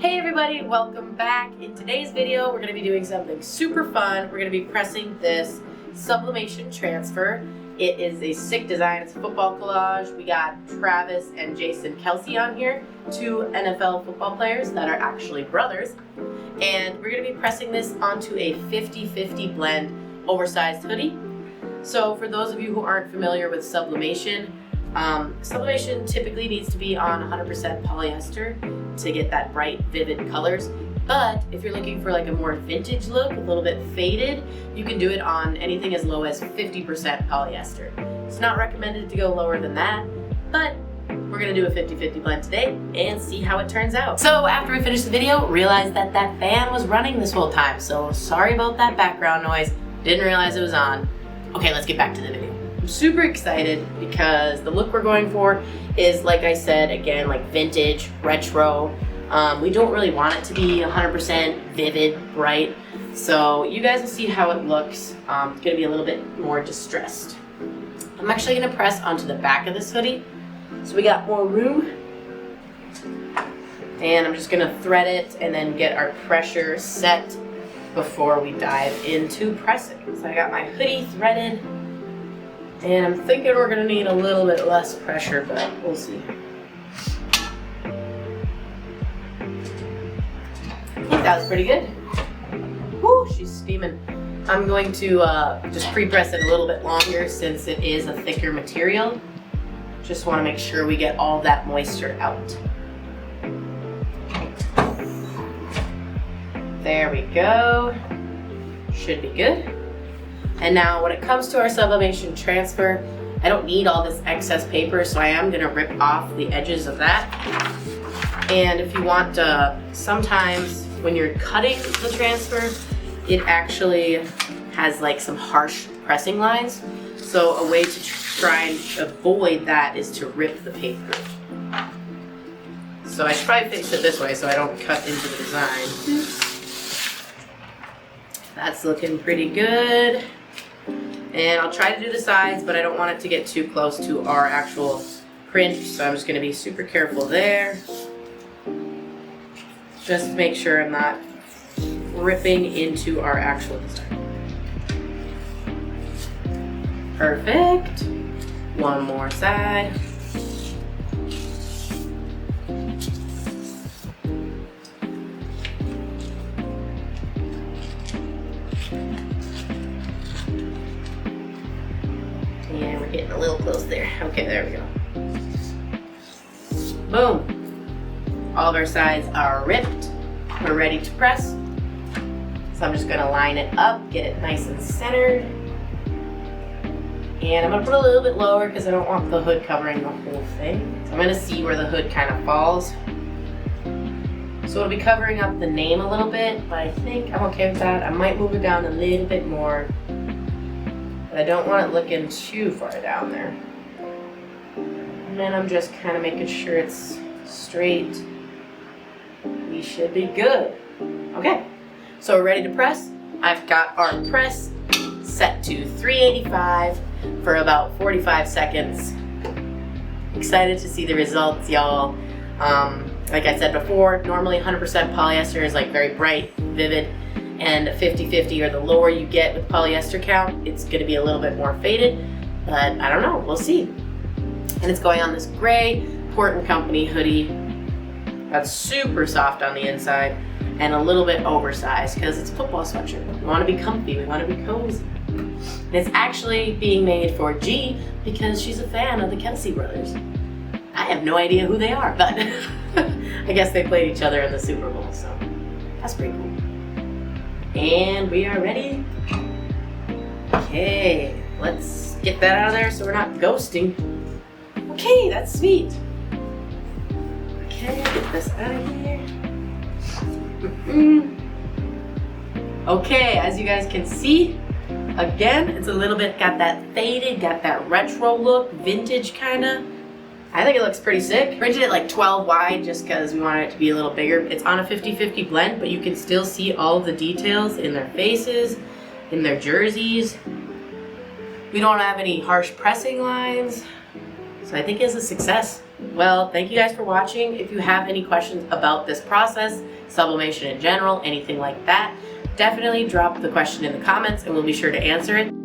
Hey everybody, welcome back. In today's video, we're going to be doing something super fun. We're going to be pressing this sublimation transfer. It is a sick design. It's a football collage. We got Travis and Jason Kelce on here, two NFL football players that are actually brothers. And we're going to be pressing this onto a 50-50 blend oversized hoodie. So for those of you who aren't familiar with sublimation, sublimation typically needs to be on 100% polyester to get that bright, vivid colors. But if you're looking for like a more vintage look, a little bit faded, you can do it on anything as low as 50% polyester. It's not recommended to go lower than that, but we're gonna do a 50-50 blend today and see how it turns out. So after we finished the video, realized that that fan was running this whole time. So sorry about that background noise. Didn't realize it was on. Okay, let's get back to the video. I'm super excited because the look we're going for is, like I said, again, like vintage, retro. We don't really want it to be 100% vivid, bright. So you guys will see how it looks. It's gonna be a little bit more distressed. I'm actually gonna press onto the back of this hoodie. So we got more room. And I'm just gonna thread it and then get our pressure set before we dive into pressing. So I got my hoodie threaded. And I'm thinking we're gonna need a little bit less pressure, but we'll see. I think that was pretty good. Woo, she's steaming. I'm going to just pre-press it a little bit longer since it is a thicker material. Just wanna make sure we get all that moisture out. There we go. Should be good. And now when it comes to our sublimation transfer, I don't need all this excess paper, so I am gonna rip off the edges of that. And if you want, sometimes when you're cutting the transfer, it actually has like some harsh pressing lines. So a way to try and avoid that is to rip the paper. So I should probably fix it this way so I don't cut into the design. That's looking pretty good. And I'll try to do the sides, but I don't want it to get too close to our actual print, so I'm just going to be super careful there. Just to make sure I'm not ripping into our actual design. Perfect. One more side. And we're getting a little close there. Okay, there we go. Boom. All of our sides are ripped. We're ready to press. So I'm just gonna line it up, get it nice and centered. And I'm gonna put it a little bit lower because I don't want the hood covering the whole thing. So I'm gonna see where the hood kind of falls. So it'll be covering up the name a little bit, but I think I'm okay with that. I might move it down a little bit more. But I don't want it looking too far down there. And then I'm just kind of making sure it's straight. We should be good. Okay, so we're ready to press. I've got our press set to 385 for about 45 seconds. Excited to see the results, y'all. Like I said before, normally 100% polyester is like very bright, vivid. And 50-50, or the lower you get with polyester count, it's gonna be a little bit more faded, but I don't know, we'll see. And it's going on this gray Port & Company hoodie that's super soft on the inside and a little bit oversized because it's a football sweatshirt. We wanna be comfy, we wanna be cozy. And it's actually being made for G because she's a fan of the Kelce brothers. I have no idea who they are, but I guess they played each other in the Super Bowl, so that's pretty cool. And we are ready. Okay, let's get that out of there so we're not ghosting. Okay, that's sweet. Okay, get this out of here. Okay, as you guys can see, again, it's a little bit got that faded, got that retro look, vintage kinda. I think it looks pretty sick. Printed it like 12 wide just because we wanted it to be a little bigger. It's on a 50-50 blend, but you can still see all of the details in their faces, in their jerseys. We don't have any harsh pressing lines. So I think it's a success. Well, thank you guys for watching. If you have any questions about this process, sublimation in general, anything like that, definitely drop the question in the comments and we'll be sure to answer it.